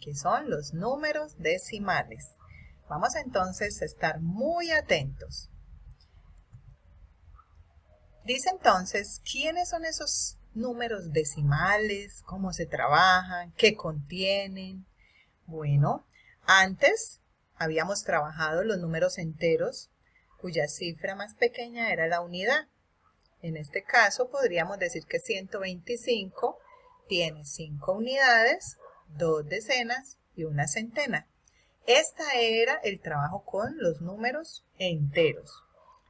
que son los números decimales. Vamos entonces a estar muy atentos. Dice entonces, ¿quiénes son esos números decimales? ¿Cómo se trabajan? ¿Qué contienen? Bueno, antes habíamos trabajado los números enteros, cuya cifra más pequeña era la unidad. En este caso podríamos decir que 125 tiene 5 unidades, 2 decenas y una centena. Este era el trabajo con los números enteros.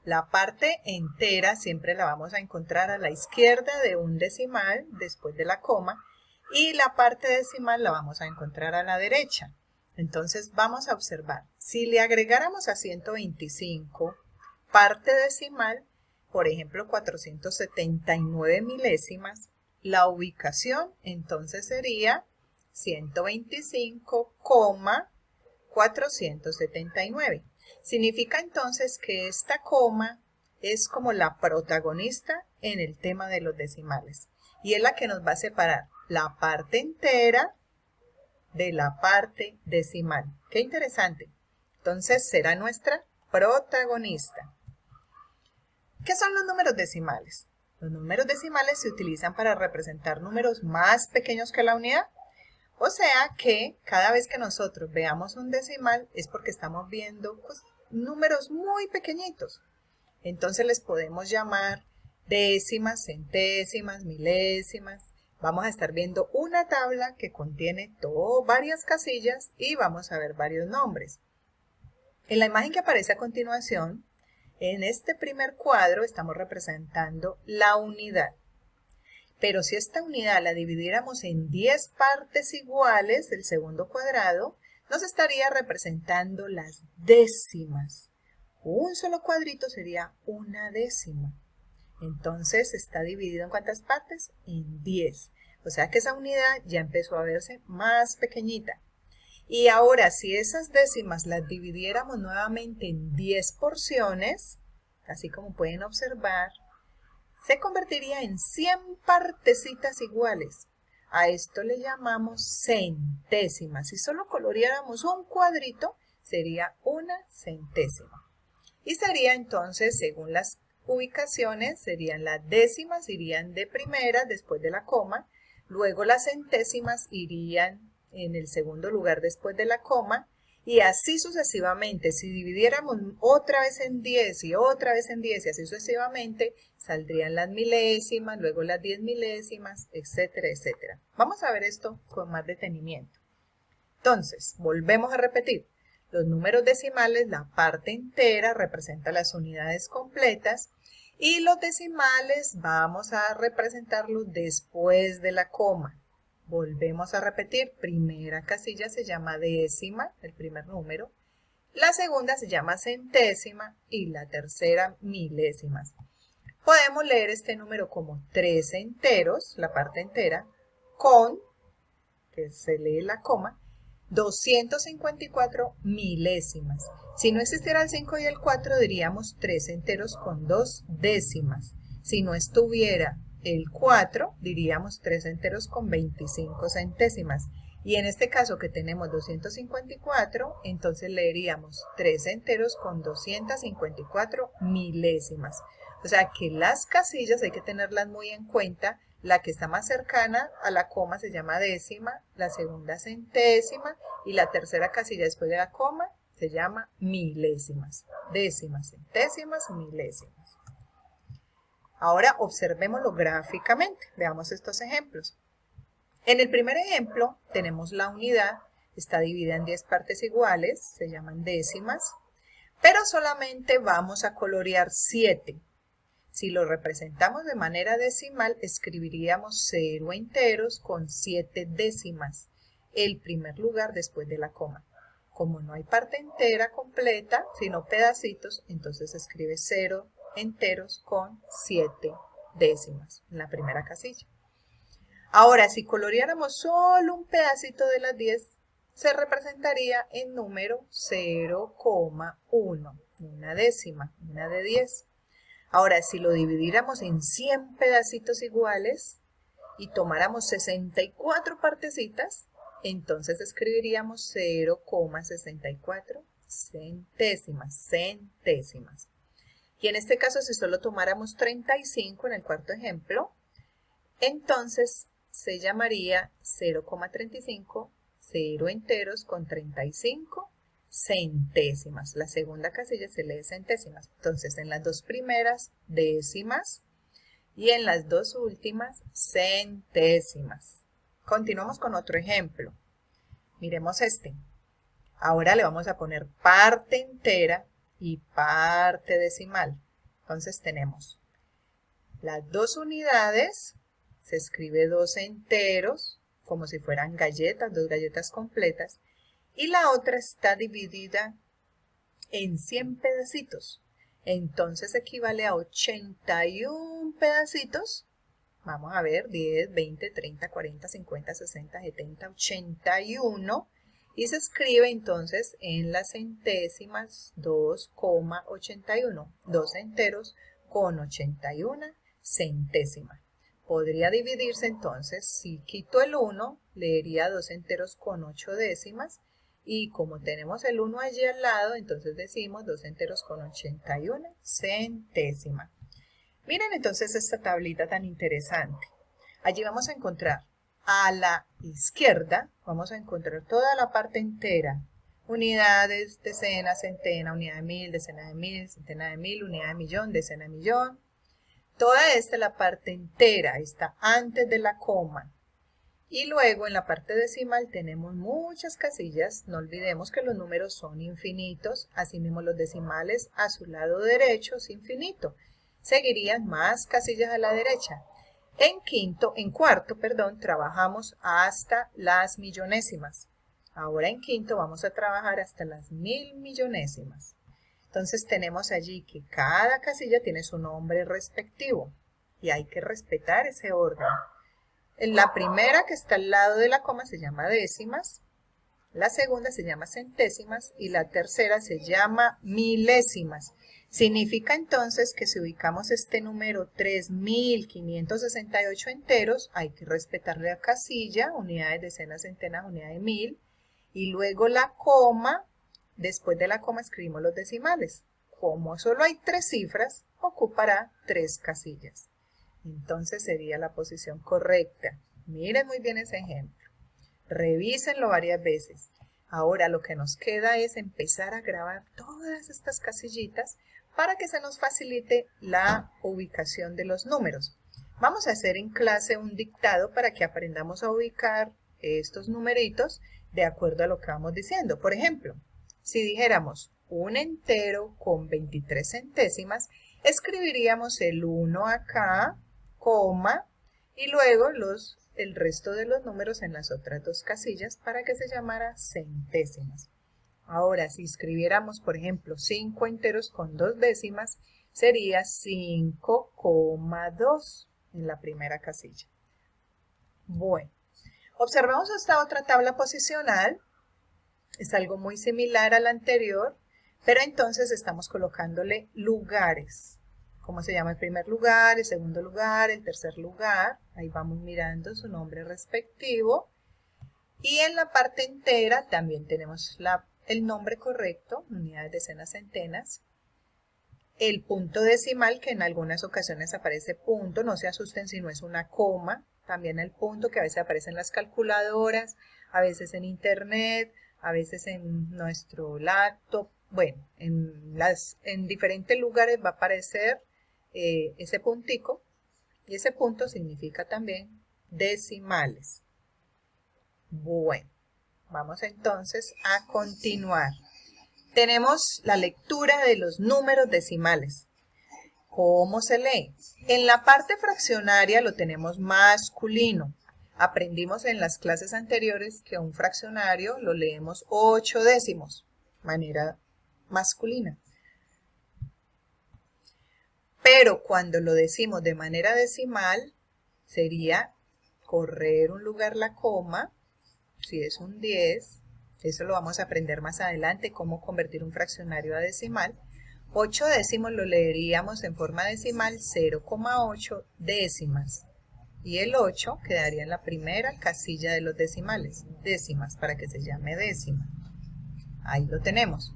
La parte entera siempre la vamos a encontrar a la izquierda de un decimal después de la coma y la parte decimal la vamos a encontrar a la derecha. Entonces vamos a observar, si le agregáramos a 125 parte decimal, por ejemplo 479 milésimas, la ubicación entonces sería 125,479. Significa entonces que esta coma es como la protagonista en el tema de los decimales y es la que nos va a separar la parte entera de la parte decimal. ¡Qué interesante! Entonces será nuestra protagonista. ¿Qué son los números decimales? Los números decimales se utilizan para representar números más pequeños que la unidad. O sea que cada vez que nosotros veamos un decimal es porque estamos viendo números muy pequeñitos. Entonces les podemos llamar décimas, centésimas, milésimas. Vamos a estar viendo una tabla que contiene varias casillas y vamos a ver varios nombres. En la imagen que aparece a continuación, en este primer cuadro estamos representando la unidad. Pero si esta unidad la dividiéramos en 10 partes iguales del segundo cuadrado, nos estaría representando las décimas. Un solo cuadrito sería una décima. Entonces está dividido en ¿cuántas partes? En 10. O sea que esa unidad ya empezó a verse más pequeñita. Y ahora si esas décimas las dividiéramos nuevamente en 10 porciones, así como pueden observar, se convertiría en 100 partecitas iguales. A esto le llamamos centésimas. Si solo coloreáramos un cuadrito, sería una centésima. Y sería entonces, según las ubicaciones, serían las décimas, irían de primera después de la coma, luego las centésimas irían en el segundo lugar después de la coma, y así sucesivamente. Si dividiéramos otra vez en 10 y otra vez en 10 y así sucesivamente, saldrían las milésimas, luego las 10 milésimas, etcétera, etcétera. Vamos a ver esto con más detenimiento. Entonces, volvemos a repetir. Los números decimales, la parte entera representa las unidades completas y los decimales vamos a representarlos después de la coma. Volvemos a repetir, primera casilla se llama décima, el primer número, la segunda se llama centésima y la tercera milésimas. Podemos leer este número como 3 enteros, la parte entera, con, que se lee la coma, 254 milésimas. Si no existiera el 5 y el 4, diríamos 3 enteros con 2 décimas. Si no estuviera el 4, diríamos 3 enteros con 25 centésimas. Y en este caso que tenemos 254, entonces leeríamos 3 enteros con 254 milésimas. O sea que las casillas hay que tenerlas muy en cuenta. La que está más cercana a la coma se llama décima, la segunda centésima y la tercera casilla después de la coma se llama milésimas. Décimas, centésimas, milésimas. Ahora observémoslo gráficamente. Veamos estos ejemplos. En el primer ejemplo tenemos la unidad, está dividida en 10 partes iguales, se llaman décimas, pero solamente vamos a colorear 7. Si lo representamos de manera decimal, escribiríamos 0 enteros con 7 décimas, el primer lugar después de la coma. Como no hay parte entera completa, sino pedacitos, entonces se escribe 0 enteros con 7 décimas en la primera casilla. Ahora, si coloreáramos solo un pedacito de las 10, se representaría en número 0,1, una décima, una de 10. Ahora, si lo dividiéramos en 100 pedacitos iguales y tomáramos 64 partecitas, entonces escribiríamos 0,64 centésimas. Y en este caso, si solo tomáramos 35 en el cuarto ejemplo, entonces se llamaría 0,35, 0 enteros con 35 centésimas. La segunda casilla se lee centésimas. Entonces, en las dos primeras, décimas, y en las dos últimas, centésimas. Continuamos con otro ejemplo. Miremos este. Ahora le vamos a poner parte entera y parte decimal. Entonces tenemos las dos unidades, se escribe 2 enteros, como si fueran galletas, 2 galletas completas, y la otra está dividida en 100 pedacitos. Entonces equivale a 81 pedacitos. Vamos a ver, 10, 20, 30, 40, 50, 60, 70, 81. Y se escribe entonces en las centésimas 2,81. 2 enteros con 81 centésimas. Podría dividirse entonces, si quito el 1, leería 2 enteros con 8 décimas. Y como tenemos el 1 allí al lado, entonces decimos 2 enteros con 81 centésimas. Miren entonces esta tablita tan interesante. Allí vamos a encontrar a la izquierda, vamos a encontrar toda la parte entera. Unidades, decenas, centena, unidad de mil, decena de mil, centena de mil, unidad de millón, decena de millón. Toda esta, la parte entera, está antes de la coma. Y luego en la parte decimal tenemos muchas casillas. No olvidemos que los números son infinitos. Asimismo los decimales a su lado derecho es infinito. Seguirían más casillas a la derecha. En cuarto, trabajamos hasta las millonésimas. Ahora en quinto vamos a trabajar hasta las 1000 millonésimas. Entonces tenemos allí que cada casilla tiene su nombre respectivo. Y hay que respetar ese orden. La primera que está al lado de la coma se llama décimas, la segunda se llama centésimas y la tercera se llama milésimas. Significa entonces que si ubicamos este número 3568 enteros, hay que respetarle la casilla, unidades, decenas, centenas, unidad de mil, y luego la coma, después de la coma escribimos los decimales. Como solo hay 3 cifras, ocupará 3 casillas. Entonces sería la posición correcta. Miren muy bien ese ejemplo. Revísenlo varias veces. Ahora lo que nos queda es empezar a grabar todas estas casillitas para que se nos facilite la ubicación de los números. Vamos a hacer en clase un dictado para que aprendamos a ubicar estos numeritos de acuerdo a lo que vamos diciendo. Por ejemplo, si dijéramos un entero con 23 centésimas, escribiríamos el 1 acá, coma, y luego el resto de los números en las otras 2 casillas para que se llamara centésimas. Ahora, si escribiéramos, por ejemplo, 5 enteros con 2 décimas, sería 5,2 en la primera casilla. Bueno, observemos esta otra tabla posicional. Es algo muy similar a la anterior, pero entonces estamos colocándole lugares. ¿Cómo se llama el primer lugar, el segundo lugar, el tercer lugar? Ahí vamos mirando su nombre respectivo. Y en la parte entera también tenemos el nombre correcto, unidades, decenas, centenas. El punto decimal, que en algunas ocasiones aparece punto, no se asusten si no es una coma. También el punto que a veces aparece en las calculadoras, a veces en internet, a veces en nuestro laptop. Bueno, en diferentes lugares va a aparecer ese puntico, y ese punto significa también decimales. Bueno, vamos entonces a continuar. Tenemos la lectura de los números decimales. ¿Cómo se lee? En la parte fraccionaria lo tenemos masculino. Aprendimos en las clases anteriores que un fraccionario lo leemos 8 décimos, manera masculina. Pero cuando lo decimos de manera decimal, sería correr un lugar la coma, si es un 10, eso lo vamos a aprender más adelante, cómo convertir un fraccionario a decimal. 8 décimos lo leeríamos en forma decimal 0,8 décimas. y el 8 quedaría en la primera casilla de los decimales, décimas, para que se llame décima. Ahí lo tenemos.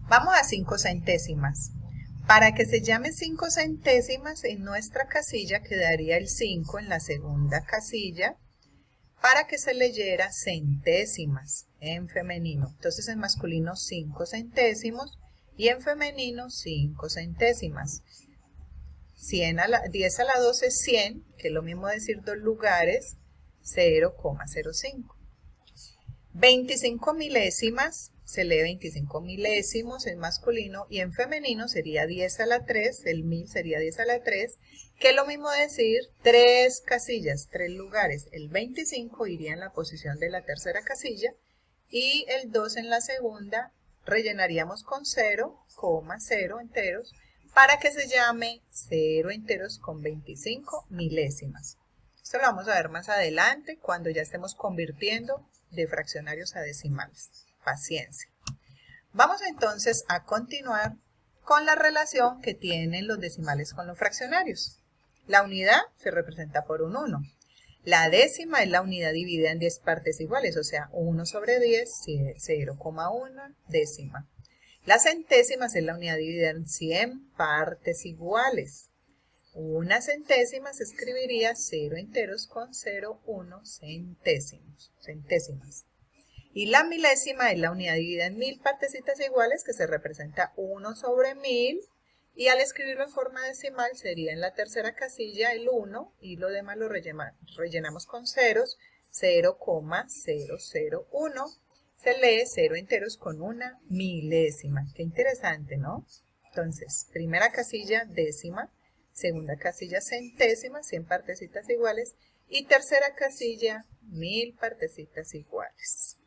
Vamos a 5 centésimas. Para que se llame 5 centésimas, en nuestra casilla quedaría el 5 en la segunda casilla, para que se leyera centésimas en femenino. Entonces en masculino 5 centésimos y en femenino 5 centésimas. 10 a la 12 es 100, que es lo mismo decir 2 lugares, 0,05. 25 milésimas, se lee 25 milésimos en masculino y en femenino sería 10 a la 3, el 1000 sería 10 a la 3, que es lo mismo decir 3 casillas, 3 lugares. El 25 iría en la posición de la tercera casilla y el 2 en la segunda rellenaríamos con 0,0 enteros para que se llame 0 enteros con 25 milésimas. Esto lo vamos a ver más adelante cuando ya estemos convirtiendo de fraccionarios a decimales. Paciencia. Vamos entonces a continuar con la relación que tienen los decimales con los fraccionarios. La unidad se representa por un 1. La décima es la unidad dividida en 10 partes iguales, o sea, 1 sobre 10, 0,1 décima. La centésima es la unidad dividida en 100 partes iguales. Una centésima se escribiría 0 enteros con 0,1 centésimas. Y la milésima es la unidad dividida en 1000 partecitas iguales, que se representa 1 sobre 1000. Y al escribirlo en forma decimal sería en la tercera casilla el 1 y lo demás lo rellenamos con ceros, 0,001. Se lee 0 enteros con una milésima. Qué interesante, ¿no? Entonces, primera casilla décima, segunda casilla centésima, 100 partecitas iguales, y tercera casilla 1000 partecitas iguales.